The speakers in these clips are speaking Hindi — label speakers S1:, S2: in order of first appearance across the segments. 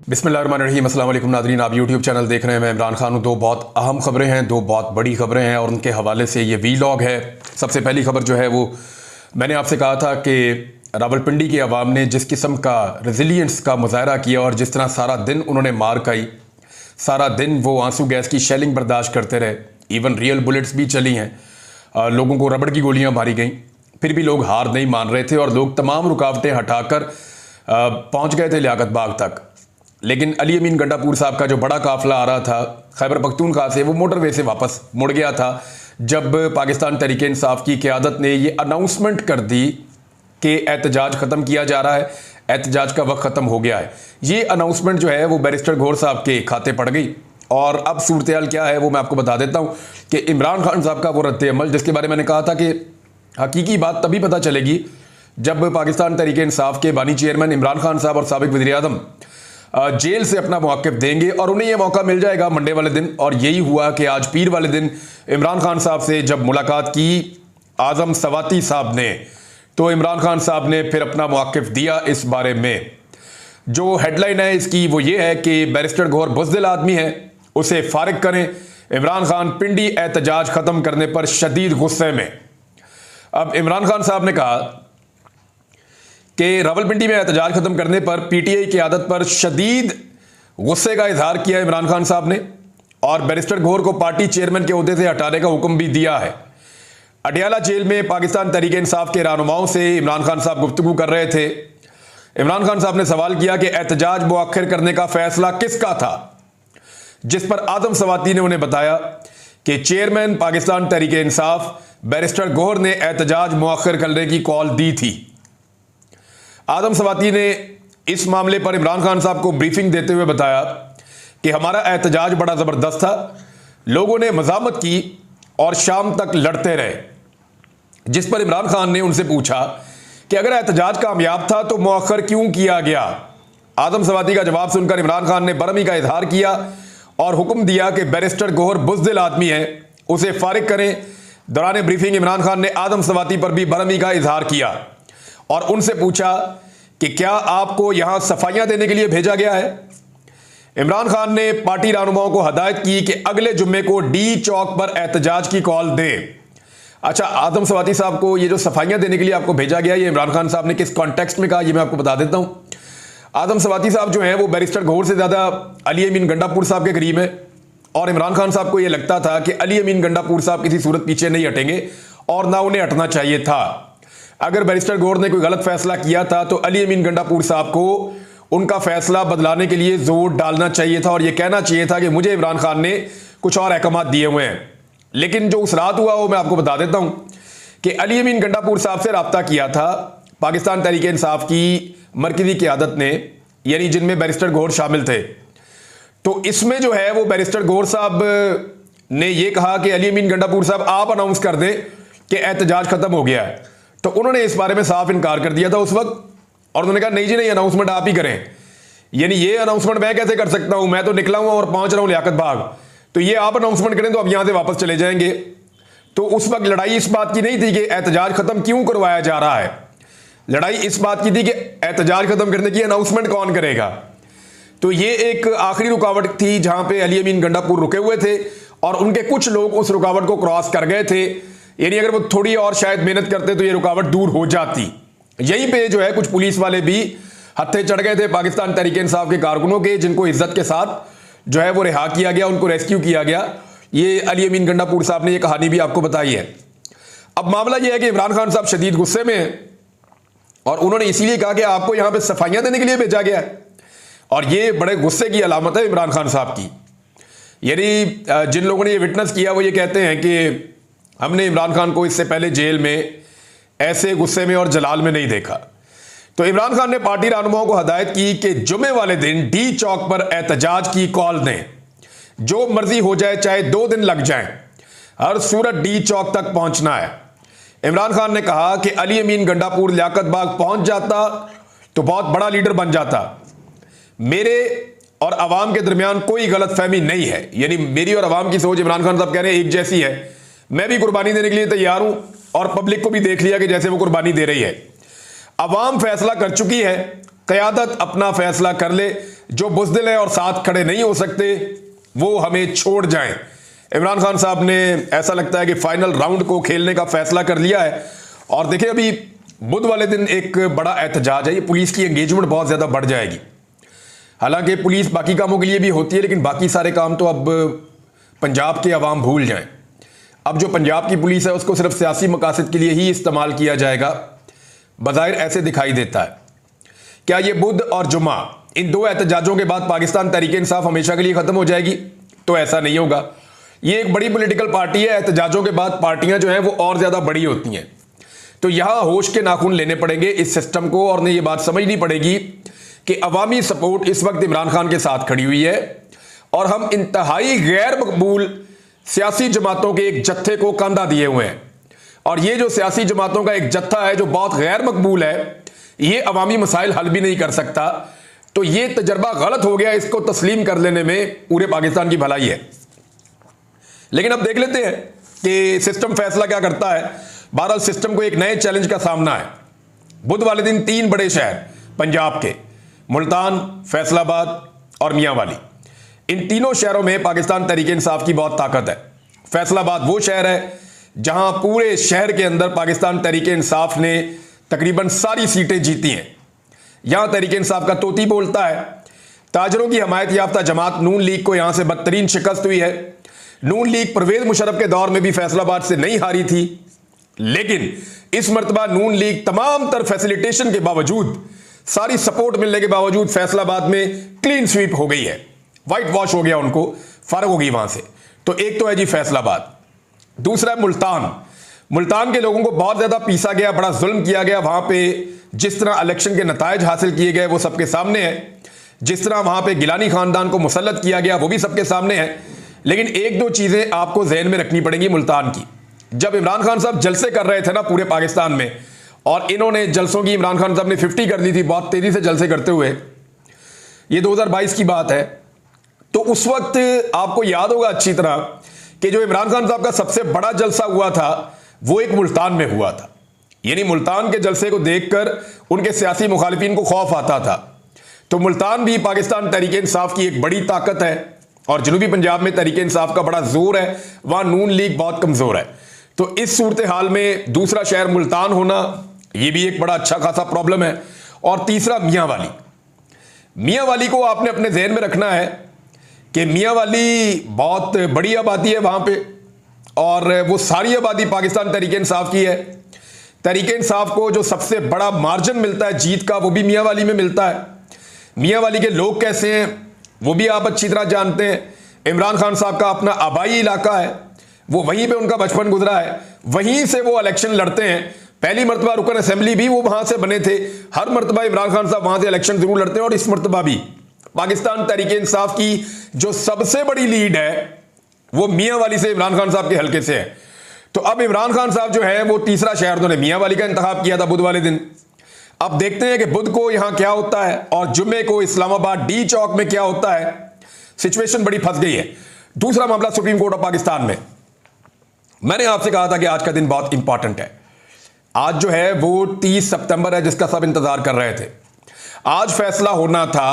S1: बिस्मिल्लाहिर्रहमानिर्रहीम। अस्सलाम वालेकुम नाज़रीन, आप यूट्यूब चैनल देख रहे हैं। मैं इमरान खान हूँ। दो बहुत अहम खबरें हैं, दो बहुत बड़ी खबरें हैं और उनके हवाले से ये वीलॉग है। सबसे पहली खबर जो है वो मैंने आपसे कहा था कि रावलपिंडी की आवाम ने जिस किस्म का रेजिलियंस का मुजाहरा किया और जिस तरह सारा दिन उन्होंने मार खाई, सारा दिन वो आंसू गैस की शेलिंग बर्दाश्त करते रहे, इवन रियल बुलेट्स भी चली हैं, लोगों को रबड़ की गोलियां मारी गई, फिर भी लोग हार नहीं मान रहे थे और लोग तमाम रुकावटें हटाकर पहुंच गए थे लियाकत बाग तक। लेकिन अली अमीन गंडापुर साहब का जो बड़ा काफिला आ रहा था खैबर पख्तूनख्वा से, वो मोटरवे से वापस मुड़ गया था जब पाकिस्तान तहरीक इंसाफ की क़यादत ने ये अनाउंसमेंट कर दी कि एहतजाज ख़त्म किया जा रहा है, एहतजाज का वक्त ख़त्म हो गया है। ये अनाउंसमेंट जो है वो बैरिस्टर गौहर साहब के खाते पड़ गई और अब सूरत हाल क्या है वो मैं आपको बता देता हूँ कि इमरान खान साहब का वो रद्द अमल, जिसके बारे में मैंने कहा था कि हकीकी बात तभी पता चलेगी जब पाकिस्तान तहरीक इंसाफ के बानी चेयरमैन इमरान खान साहब और साबिक वज़ीर आज़म जेल से अपना मौक़िफ़ देंगे और उन्हें यह मौका मिल जाएगा मंडे वाले दिन। और यही हुआ कि आज पीर वाले दिन इमरान खान साहब से जब मुलाकात की आज़म सवाती साहब ने, तो इमरान खान साहब ने फिर अपना मौक़िफ़ दिया इस बारे में। जो हेडलाइन है इसकी वो ये है कि बैरिस्टर गौहर बुज़दिल आदमी है, उसे फारिग करें। इमरान खान पिंडी एहतजाज ख़त्म करने पर शदीद गुस्से में। अब इमरान खान साहब ने कहा कि रावलपिंडी में एहतजाज खत्म करने पर पीटीआई की आदत पर शदीद गुस्से का इजहार किया इमरान खान साहब ने और बैरिस्टर गौहर को पार्टी चेयरमैन के ओहदे से हटाने का हुक्म भी दिया है। अडियाला जेल में पाकिस्तान तहरीक इंसाफ के रहनुमाओं से इमरान खान साहब गुफ्तगू कर रहे थे। इमरान खान साहब ने सवाल किया कि एहतजाज मुअख्खर करने का फैसला किसका था, जिस पर आज़म सवाती ने उन्हें बताया कि चेयरमैन पाकिस्तान तहरीक इंसाफ बैरिस्टर गौहर ने एहतजाज मुअख्खर करने की कॉल दी थी। आज़म सवाती ने इस मामले पर इमरान खान साहब को ब्रीफिंग देते हुए बताया कि हमारा एहतजाज बड़ा ज़बरदस्त था, लोगों ने मज़ामत की और शाम तक लड़ते रहे। जिस पर इमरान खान ने उनसे पूछा कि अगर एहतजाज कामयाब था तो मुअख्खर क्यों किया गया। आज़म सवाती का जवाब सुनकर इमरान खान ने बरहमी का इजहार किया और हुक्म दिया कि बैरिस्टर गौहर बुज़दिल आदमी है, उसे फारिग करें। दौरान ब्रीफिंग इमरान खान ने आज़म सवाती पर भी बरहमी का इजहार किया और उनसे पूछा कि क्या आपको यहां सफाइयां देने के लिए भेजा गया है। इमरान खान ने पार्टी रहनुमाओं को हदायत की कि अगले जुम्मे को डी चौक पर एहतजाज की कॉल दें। अच्छा, आज़म सवाती साहब को ये जो सफाइयां देने के लिए आपको भेजा गया, ये इमरान खान साहब ने किस कॉन्टेक्स्ट में कहा, ये मैं आपको बता देता हूं। आज़म सवाती साहब जो हैं वो बैरिस्टर गौहर से ज़्यादा अली अमीन गंडापुर साहब के करीब है और इमरान खान साहब को यह लगता था कि अली अमीन गंडापुर साहब किसी सूरत पीछे नहीं हटेंगे और ना उन्हें हटना चाहिए था। अगर बैरिस्टर गौहर ने कोई गलत फैसला किया था तो अली अमीन गंडापुर साहब को उनका फैसला बदलाने के लिए जोर डालना चाहिए था और यह कहना चाहिए था कि मुझे इमरान खान ने कुछ और अहकाम दिए हुए हैं। लेकिन जो उस रात हुआ वो मैं आपको बता देता हूं कि अली अमीन गंडापुर साहब से रब्ता किया था पाकिस्तान तहरीक इंसाफ की मरकजी क़यादत ने, यानी जिनमें बैरिस्टर गौहर शामिल थे। तो इसमें जो है वो बैरिस्टर गौहर साहब ने यह कहा कि अली अमीन गंडापुर साहब आप अनाउंस कर दें कि एहतजाज खत्म हो गया है। तो उन्होंने इस बारे में साफ इनकार कर दिया था उस वक्त और उन्होंने कहा नहीं जी नहीं, अनाउंसमेंट आप ही करें। यानी ये अनाउंसमेंट मैं कैसे कर सकता हूं, मैं तो निकला हूं और पहुंच रहा हूं लियाकत बाग, तो ये आप अनाउंसमेंट करें तो अब यहां से वापस चले जाएंगे। तो उस वक्त लड़ाई इस बात की नहीं थी कि एहतजाज खत्म क्यों करवाया जा रहा है, लड़ाई इस बात की थी कि एहतजाज खत्म करने की अनाउंसमेंट कौन करेगा। तो ये एक आखिरी रुकावट थी जहां पे अली अमीन गंडापुर रुके हुए थे और उनके कुछ लोग उस रुकावट को क्रॉस कर गए थे। यानी अगर वो थोड़ी और शायद मेहनत करते तो ये रुकावट दूर हो जाती। यहीं पे जो है कुछ पुलिस वाले भी हत्थे चढ़ गए थे पाकिस्तान तहरीक इंसाफ के कारकुनों के, जिनको इज्जत के साथ जो है वो रिहा किया गया, उनको रेस्क्यू किया गया। ये अली अमीन गंडापुर साहब ने ये कहानी भी आपको बताई है। अब मामला ये है कि इमरान खान साहब शदीद गुस्से में है और उन्होंने इसीलिए कहा कि आपको यहां पर सफाइयां देने के लिए भेजा गया है और ये बड़े गुस्से की अलामत है इमरान खान साहब की। यानी जिन लोगों ने ये विटनेस किया वो ये कहते हैं कि हमने इमरान खान को इससे पहले जेल में ऐसे गुस्से में और जलाल में नहीं देखा। तो इमरान खान ने पार्टी रहनुमाओं को हदायत की कि जुमे वाले दिन डी चौक पर एहतजाज की कॉल दें, जो मर्जी हो जाए, चाहे 2 दिन लग जाएं, हर सूरत डी चौक तक पहुंचना है। इमरान खान ने कहा कि अली अमीन गंडापुर लियाकत बाग पहुंच जाता तो बहुत बड़ा लीडर बन जाता। मेरे और अवाम के दरमियान कोई गलत फहमी नहीं है, यानी मेरी और अवाम की सोच इमरान खान साहब कह रहे हैं एक जैसी है। मैं भी कुर्बानी देने के लिए तैयार हूं और पब्लिक को भी देख लिया कि जैसे वो कुर्बानी दे रही है। अवाम फैसला कर चुकी है, क़यादत अपना फैसला कर ले, जो बुज़दिल हैं और साथ खड़े नहीं हो सकते वो हमें छोड़ जाएं। इमरान खान साहब ने ऐसा लगता है कि फाइनल राउंड को खेलने का फैसला कर लिया है। और देखिए, अभी बुध वाले दिन एक बड़ा एहतजाज है, ये पुलिस की एंगेजमेंट बहुत ज़्यादा बढ़ जाएगी। हालांकि पुलिस बाकी कामों के लिए भी होती है, लेकिन बाकी सारे काम तो अब पंजाब के अवाम भूल जाएं। अब जो पंजाब की पुलिस है उसको सिर्फ सियासी मकासद के लिए ही इस्तेमाल किया जाएगा, बज़ाहिर ऐसे दिखाई देता है। क्या ये बुध और जुमा, इन दो एहतजाजों के बाद पाकिस्तान तहरीक-ए-इंसाफ हमेशा के लिए ख़त्म हो जाएगी? तो ऐसा नहीं होगा। ये एक बड़ी पॉलिटिकल पार्टी है, एहतजाजों के बाद पार्टियां जो हैं वो और ज़्यादा बड़ी होती हैं। तो यहां होश के नाखून लेने पड़ेंगे इस सिस्टम को, और ने ये बात समझनी पड़ेगी कि अवामी सपोर्ट इस वक्त इमरान खान के साथ खड़ी हुई है और हम इंतहाई गैर मकबूल सियासी जमातों के एक जत्थे को कंधा दिए हुए हैं। और ये जो सियासी जमातों का एक जत्था है जो बहुत गैर मकबूल है, ये अवामी मसाइल हल भी नहीं कर सकता। तो ये तजर्बा गलत हो गया, इसको तस्लीम कर लेने में पूरे पाकिस्तान की भलाई है। लेकिन अब देख लेते हैं कि सिस्टम फैसला क्या करता है। बहरहाल सिस्टम को एक नए चैलेंज का सामना है। बुध वाले दिन 3 बड़े शहर पंजाब के, मुल्तान, फैसलाबाद और मियांवाली, इन तीनों शहरों में पाकिस्तान तहरीक-ए-इंसाफ की बहुत ताकत है। फैसलाबाद वो शहर है जहां पूरे शहर के अंदर पाकिस्तान तहरीक-ए-इंसाफ ने तकरीबन सारी सीटें जीती हैं। यहां तहरीक-ए-इंसाफ का तोती बोलता है। ताजरों की हमायत याफ्ता जमात नून लीग को यहां से बदतरीन शिकस्त हुई है। नून लीग परवेज मुशर्रफ के दौर में भी फैसलाबाद से नहीं हारी थी, लेकिन इस मरतबा नून लीग तमाम तर फैसिलिटेशन के बावजूद, सारी सपोर्ट मिलने के बावजूद फैसलाबाद में क्लीन स्वीप हो गई है, वाइट वॉश हो गया, उनको फर्क हो गई वहां से। तो एक तो है जी फैसलाबाद। दूसरा है मुल्तान। मुल्तान के लोगों को बहुत ज्यादा पीसा गया, बड़ा जुल्म किया गया। वहां पे जिस तरह इलेक्शन के नतायज हासिल किए गए वो सबके सामने है। जिस तरह वहां पे गिलानी खानदान को मुसल्लत किया गया वो भी सबके सामने है। लेकिन एक दो चीजें आपको जहन में रखनी पड़ेंगी मुल्तान की। जब इमरान खान साहब जलसे कर रहे थे ना पूरे पाकिस्तान में, और इन्होंने जलसों की इमरान खान साहब ने 50 कर दी थी बहुत तेजी से जलसे करते हुए, ये 2022 की बात है। तो उस वक्त आपको याद होगा अच्छी तरह कि जो इमरान खान साहब का सबसे बड़ा जलसा हुआ था वो एक मुल्तान में हुआ था। यानी मुल्तान के जलसे को देखकर उनके सियासी मुखालिफिन को खौफ आता था। तो मुल्तान भी पाकिस्तान तहरीक-ए-इंसाफ की एक बड़ी ताकत है, और जनूबी पंजाब में तहरीक-ए-इंसाफ का बड़ा जोर है, वहां नून लीग बहुत कमजोर है। तो इस सूरत हाल में दूसरा शहर मुल्तान होना यह भी एक बड़ा अच्छा खासा प्रॉब्लम है। और तीसरा मियांवाली। मियांवाली को आपने अपने जहन में रखना है कि मियांवाली बहुत बड़ी आबादी है वहां पे, और वो सारी आबादी पाकिस्तान तहरीक-ए-इंसाफ की है। तहरीक-ए-इंसाफ को जो सबसे बड़ा मार्जिन मिलता है जीत का वो भी मियांवाली में मिलता है। मियांवाली के लोग कैसे हैं वो भी आप अच्छी तरह जानते हैं। इमरान खान साहब का अपना आबाई इलाका है, वो वहीं पे उनका बचपन गुजरा है, वहीं से वो इलेक्शन लड़ते हैं। पहली मरतबा रुकन असेंबली भी वो वहां से बने थे। हर मरतबा इमरान खान साहब वहां से इलेक्शन जरूर लड़ते हैं, और इस मरतबा भी पाकिस्तान तहरीक-ए-इंसाफ की जो सबसे बड़ी लीड है वो मियांवाली से, इमरान खान साहब के हल्के से है। तो अब इमरान खान साहब जो है वो तीसरा शहर उन्होंने मियांवाली का इंतखाब किया था बुध वाले दिन। अब देखते हैं कि बुध को यहां क्या होता है और जुम्मे को इस्लामाबाद डी चौक में क्या होता है। सिचुएशन बड़ी फंस गई है। दूसरा मामला सुप्रीम कोर्ट ऑफ पाकिस्तान में। मैंने आपसे कहा था कि आज का दिन बहुत इंपॉर्टेंट है। आज जो है वो 30 सितंबर है जिसका सब इंतजार कर रहे थे। आज फैसला होना था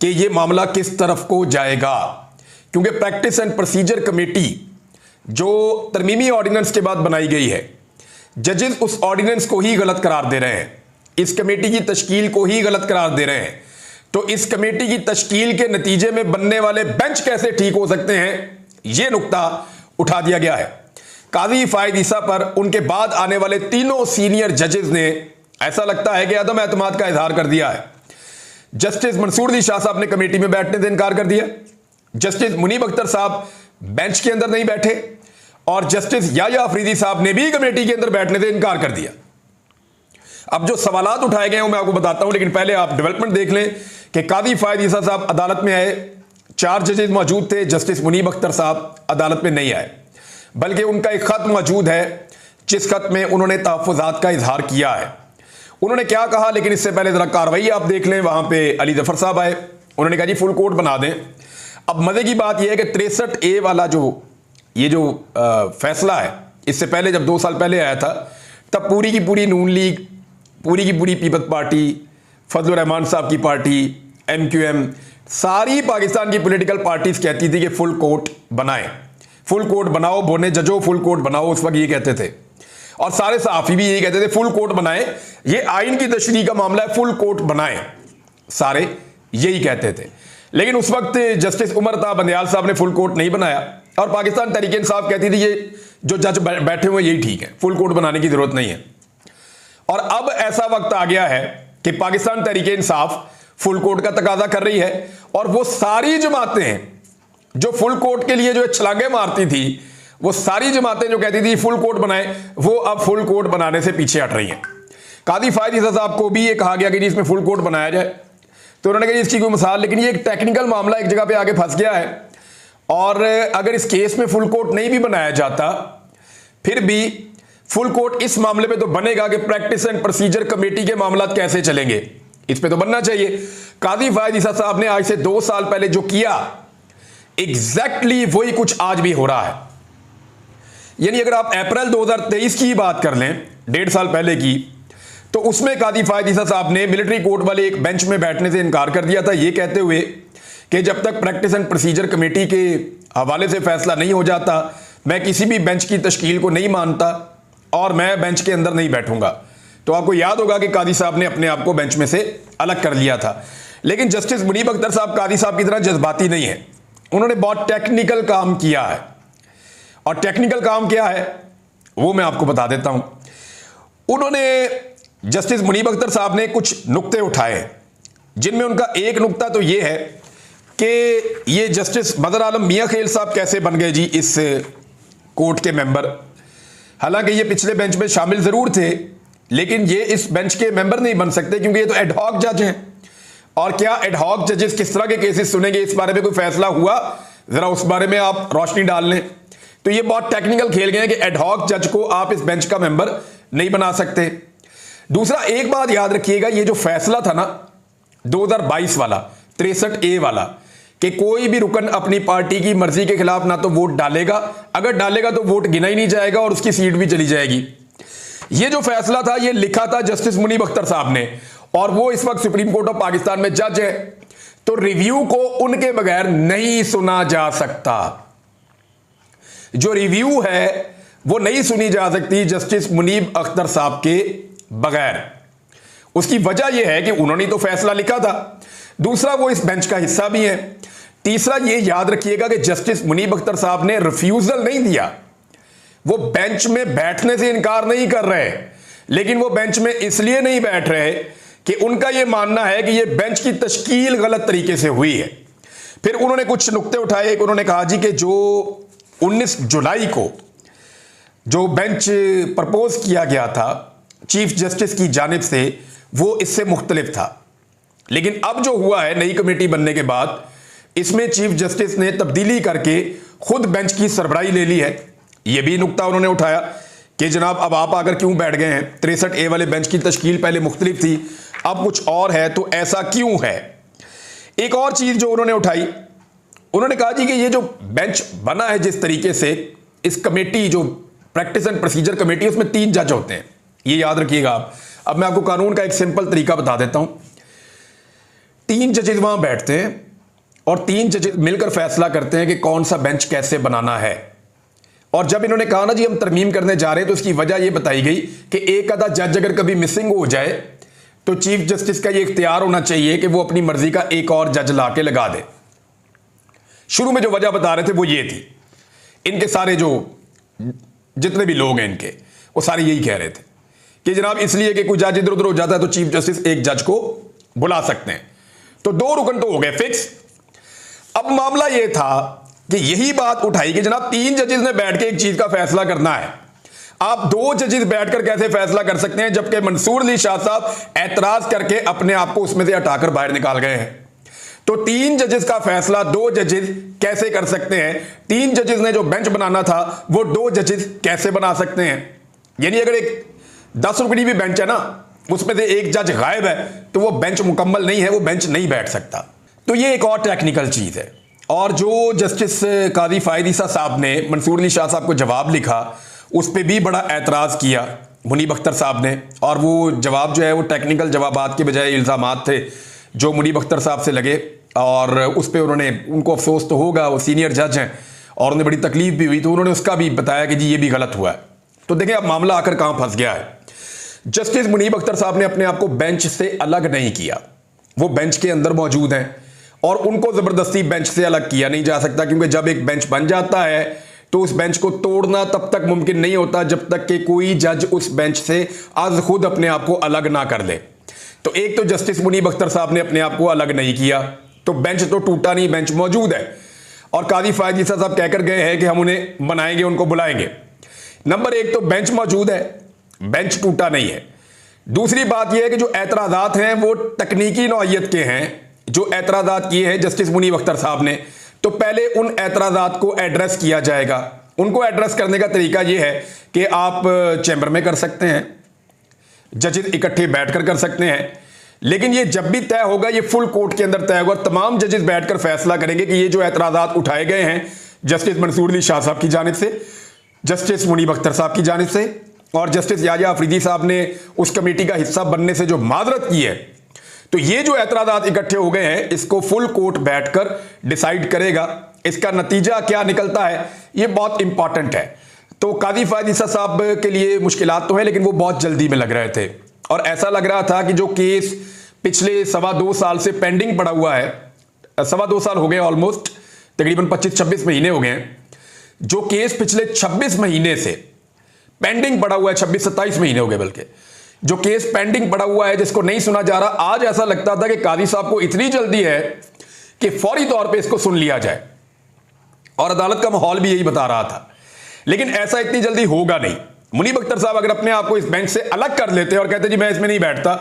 S1: कि ये मामला किस तरफ को जाएगा, क्योंकि प्रैक्टिस एंड प्रोसीजर कमेटी जो तरमीमी ऑर्डिनेंस के बाद बनाई गई है, जजेस उस ऑर्डिनेंस को ही गलत करार दे रहे हैं, इस कमेटी की तश्कील को ही गलत करार दे रहे हैं। तो इस कमेटी की तश्कील के नतीजे में बनने वाले बेंच कैसे ठीक हो सकते हैं, यह नुक्ता उठा दिया गया है। काजी फायद ईसा पर उनके बाद आने वाले तीनों सीनियर जजेस ने ऐसा लगता है कि अदम एतमाद का इजहार कर दिया है। जस्टिस मंसूर अली शाह साहब ने कमेटी में बैठने से इनकार कर दिया। जस्टिस मुनीब अख्तर साहब बेंच के अंदर नहीं बैठे, और जस्टिस याया अफरीदी साहब ने भी कमेटी के अंदर बैठने से इनकार कर दिया। अब जो सवालात उठाए गए हैं वो मैं आपको बताता हूं, लेकिन पहले आप डेवलपमेंट देख लें कि कादी फायद ईसा साहब अदालत में आए, 4 जजेस मौजूद थे, जस्टिस मुनीब अख्तर साहब अदालत में नहीं आए, बल्कि उनका एक खत मौजूद है जिस खत में उन्होंने तहफ़्फ़ुज़ात का इजहार किया है। उन्होंने क्या कहा, लेकिन इससे पहले जरा कार्रवाई आप देख लें। वहां पे अली जफर साहब आए, उन्होंने कहा जी फुल कोर्ट बना दें। अब मजे की बात यह है कि 63A वाला जो फैसला है, इससे पहले जब 2 साल पहले आया था तब पूरी की पूरी नून लीग, पूरी की पूरी पीपल्स पार्टी, फजल रहमान साहब की पार्टी, MQM, सारी पाकिस्तान की पॉलिटिकल पार्टीज कहती थी कि फुल कोर्ट बनाएं, फुल कोर्ट बनाओ, बोने जजो फुल कोर्ट बनाओ, उस वक्त ये कहते थे। और सारे सहाफी भी यही कहते थे फुल कोर्ट बनाएं, ये आइन की तशरीह का मामला है, फुल कोर्ट बनाएं, सारे यही कहते थे। लेकिन उस वक्त जस्टिस उमर ता बंदयाल साहब ने फुल कोर्ट नहीं बनाया और पाकिस्तान तहरीक इंसाफ कहती थी ये जो जज बैठे हुए यही ठीक है, फुल कोर्ट बनाने की जरूरत नहीं है। और अब ऐसा वक्त आ गया है कि पाकिस्तान तहरीक इंसाफ फुल कोर्ट का तकाजा कर रही है और वो सारी जमातें जो फुल कोर्ट के लिए जो छलांगे मारती थी, वो सारी जमातें जो कहती थी फुल कोर्ट बनाए, वो अब फुल कोर्ट बनाने से पीछे हट रही हैं। कादी फायद ईसा साहब को भी ये कहा गया कि जी इसमें फुल कोर्ट बनाया जाए, तो उन्होंने कहा इसकी कोई मिसाल, लेकिन ये एक टेक्निकल मामला एक जगह पे आगे फंस गया है और अगर इस केस में फुल कोर्ट नहीं भी बनाया जाता फिर भी फुल कोर्ट इस मामले में तो बनेगा कि प्रैक्टिस एंड प्रोसीजर कमेटी के मामला कैसे चलेंगे, इस पे तो बनना चाहिए। कादी फायद ईसा साहब ने आज से 2 साल पहले जो किया एग्जैक्टली वही कुछ आज भी हो रहा है। यानी अगर आप अप्रैल 2023 की बात कर लें, 1.5 साल पहले की, तो उसमें कादी फायद ईसा साहब ने मिलिट्री कोर्ट वाले एक बेंच में बैठने से इनकार कर दिया था, यह कहते हुए कि जब तक प्रैक्टिस एंड प्रोसीजर कमेटी के हवाले से फैसला नहीं हो जाता मैं किसी भी बेंच की तश्कील को नहीं मानता और मैं बेंच के अंदर नहीं बैठूंगा। तो आपको याद होगा कि कादी साहब ने अपने आप को बेंच में से अलग कर लिया था। लेकिन जस्टिस मुनीब अख्तर साहब कादी साहब की तरह जज्बाती नहीं है, उन्होंने बहुत टेक्निकल काम किया है। और टेक्निकल काम क्या है वो मैं आपको बता देता हूं। उन्होंने जस्टिस मुनीब अख्तर साहब ने कुछ नुक्ते उठाए, जिनमें उनका एक नुक्ता तो ये है कि ये जस्टिस मदर आलम मियां खेल साहब कैसे बन गए जी इस कोर्ट के मेंबर। हालांकि ये पिछले बेंच में शामिल जरूर थे, लेकिन ये इस बेंच के मेंबर नहीं बन सकते क्योंकि ये तो एडहॉक जज हैं। और क्या एडहॉक जजेस किस तरह के केसेस सुनेंगे, इस बारे में कोई फैसला हुआ, जरा उस बारे में आप रोशनी डाल लें। तो ये बहुत टेक्निकल खेल गए हैं कि एडहॉक जज को आप इस बेंच का मेंबर नहीं बना सकते। दूसरा, एक बात याद रखिएगा, ये जो फैसला था ना 2022 वाला 63A वाला, कि कोई भी रुकन अपनी पार्टी की मर्जी के खिलाफ ना तो वोट डालेगा, अगर डालेगा तो वोट गिना ही नहीं जाएगा और उसकी सीट भी चली जाएगी। ये जो फैसला था ये लिखा था जस्टिस मुनीब अख्तर साहब ने, और वो इस वक्त सुप्रीम कोर्ट ऑफ पाकिस्तान में जज है, तो रिव्यू को उनके बगैर नहीं सुना जा सकता। जो रिव्यू है वो नहीं सुनी जा सकती जस्टिस मुनीब अख्तर साहब के बगैर। उसकी वजह यह है कि उन्होंने तो फैसला लिखा था, दूसरा वो इस बेंच का हिस्सा भी है, तीसरा ये याद रखिएगा कि जस्टिस मुनीब अख्तर साहब ने रिफ्यूजल नहीं दिया, वो बेंच में बैठने से इनकार नहीं कर रहे, लेकिन वो बेंच में इसलिए नहीं बैठ रहे कि उनका यह मानना है कि यह बेंच की तश्कील गलत तरीके से हुई है। फिर उन्होंने कुछ नुक्ते उठाए, उन्होंने कहा जी कि जो 19 जुलाई को जो बेंच प्रपोज किया गया था चीफ जस्टिस की जानिब से वो इससे मुख्तलिफ था, लेकिन अब जो हुआ है नई कमेटी बनने के बाद इसमें चीफ जस्टिस ने तब्दीली करके खुद बेंच की सरबराही ले ली है। यह भी नुक्ता उन्होंने उठाया कि जनाब अब आप आकर क्यों बैठ गए हैं, 63A वाले बेंच की तश्कील पहले मुख्तलिफ थी अब कुछ और है, तो ऐसा क्यों है। एक और चीज जो उन्होंने उठाई, उन्होंने कहा जी कि ये जो बेंच बना है जिस तरीके से, इस कमेटी जो प्रैक्टिस एंड प्रोसीजर कमेटी, उसमें 3 जज होते हैं, ये याद रखिएगा आप। अब मैं आपको कानून का एक सिंपल तरीका बता देता हूं। 3 जजेस वहां बैठते हैं और 3 जजेस मिलकर फैसला करते हैं कि कौन सा बेंच कैसे बनाना है। और जब इन्होंने कहा ना जी हम तरमीम करने जा रहे हैं, तो इसकी वजह यह बताई गई कि एक आधा जज अगर कभी मिसिंग हो जाए तो चीफ जस्टिस का यह इख्तियार होना चाहिए कि वो अपनी मर्जी का एक और जज ला के लगा दे। शुरू में जो वजह बता रहे थे वो ये थी, इनके सारे जो जितने भी लोग हैं इनके, वो सारे यही कह रहे थे कि जनाब इसलिए कि कोई जज इधर उधर हो जाता है तो चीफ जस्टिस एक जज को बुला सकते हैं। तो 2 रुकन तो हो गए फिक्स। अब मामला यह था कि यही बात उठाई कि जनाब 3 जजेस ने बैठ के एक चीज का फैसला करना है, आप 2 जजेस बैठकर कैसे फैसला कर सकते हैं, जबकि मंसूर अली शाह साहब एतराज करके अपने आप को उसमें से हटाकर बाहर निकाल गए हैं। तो 3 जजेस का फैसला 2 जजेस कैसे कर सकते हैं, 3 जजेस ने जो बेंच बनाना था वो 2 जजेस कैसे बना सकते हैं। यानी अगर एक 10 रुपये भी बेंच है ना, उसमें से एक जज गायब है तो वो बेंच मुकम्मल नहीं है, वो बेंच नहीं बैठ सकता। तो ये एक और टेक्निकल चीज है। और जो जस्टिस कादी फायद ईसा साहब ने मंसूर अली शाह साहब को जवाब लिखा, उस पर भी बड़ा एतराज किया मुनीब अख्तर साहब ने, और वो जवाब जो है वो टेक्निकल जवाबात के बजाय इल्जामात थे। जो मुनीब अख्तर साहब से लगे, और उस पर उन्होंने, उनको अफसोस तो होगा, वो सीनियर जज हैं और उन्हें बड़ी तकलीफ भी हुई, तो उन्होंने उसका भी बताया कि जी ये भी गलत हुआ है। तो देखें अब मामला आकर कहां फंस गया है। जस्टिस मुनीब अख्तर साहब ने अपने आप को बेंच से अलग नहीं किया, वो बेंच के अंदर मौजूद हैं और उनको जबरदस्ती बेंच से अलग किया नहीं जा सकता, क्योंकि जब एक बेंच बन जाता है तो उस बेंच को तोड़ना तब तक मुमकिन नहीं होता जब तक कि कोई जज उस बेंच से आज खुद अपने आप को अलग ना कर ले। तो एक तो जस्टिस मुनीब अख्तर साहब ने अपने आप को अलग नहीं किया, तो बेंच तो टूटा नहीं, बेंच मौजूद है और काजी फायद ईसा साहब कहकर गए हैं कि हम उन्हें बनाएंगे, उनको बुलाएंगे। नंबर एक तो बेंच मौजूद है, बेंच टूटा नहीं है। दूसरी बात यह है कि जो एतराज़ात हैं वो तकनीकी नौइयत के हैं, जो एतराज़ात किए हैं जस्टिस मुनीब अख्तर साहब ने, तो पहले उन एतराज़ात को एड्रेस किया जाएगा। उनको एड्रेस करने का तरीका यह है कि आप चैम्बर में कर सकते हैं, जजेस इकट्ठे बैठकर कर सकते हैं, लेकिन ये जब भी तय होगा ये फुल कोर्ट के अंदर तय होगा। तमाम जजेस बैठकर फैसला करेंगे कि ये जो एतराज़ात उठाए गए हैं जस्टिस मंसूर अली शाह साहब की जानिब से, जस्टिस मुनीब अख्तर साहब की जानिब से और जस्टिस याहिया अफरीदी साहब ने उस कमेटी का हिस्सा बनने से जो माजरत की है, तो ये जो एतराज़ात इकट्ठे हो गए हैं इसको फुल कोर्ट बैठकर डिसाइड करेगा। इसका नतीजा क्या निकलता है ये बहुत इंपॉर्टेंट है। तो काजी फायद ईसा साहब के लिए मुश्किलात तो है, लेकिन वो बहुत जल्दी में लग रहे थे और ऐसा लग रहा था कि जो केस पिछले 2.25 साल से पेंडिंग पड़ा हुआ है, 2.25 साल हो गए ऑलमोस्ट, तकरीबन 25-26 महीने हो गए हैं, जो केस पिछले 26 महीने से पेंडिंग पड़ा हुआ है, 26-27 महीने हो गए बल्कि, जो केस पेंडिंग पड़ा हुआ है जिसको नहीं सुना जा रहा, आज ऐसा लगता था कि काजी साहब को इतनी जल्दी है कि फौरी तौर पे इसको सुन लिया जाए और अदालत का माहौल भी यही बता रहा था, लेकिन ऐसा इतनी जल्दी होगा नहीं। मुनीब अख्तर साहब अगर अपने आप को इस बेंच से अलग कर लेते और कहते जी मैं इसमें नहीं बैठता,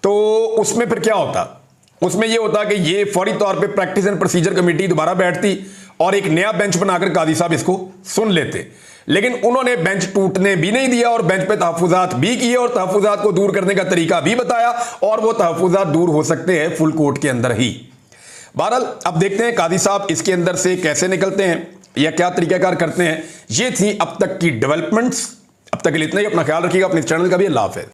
S1: तो उसमें फिर क्या होता? उसमें यह होता कि ये फौरी तौर पे प्रैक्टिस एंड प्रोसीजर कमेटी दोबारा बैठती और एक नया बेंच बनाकर काजी साहब इसको सुन लेते, लेकिन उन्होंने बेंच टूटने भी नहीं दिया और बेंच पे तहफुजात भी किए और तहफुजात को दूर करने का तरीका भी बताया और वो तहफुजात दूर हो सकते हैं फुल कोर्ट के अंदर ही। बहरहाल अब देखते हैं काजी साहब इसके अंदर से कैसे निकलते हैं या क्या तरीकाकार करते हैं। ये थी अब तक की डेवलपमेंट्स। अब तक के लिए इतना ही। अपना ख्याल रखिएगा, अपने चैनल का भी। अल्लाह हाफ़िज़।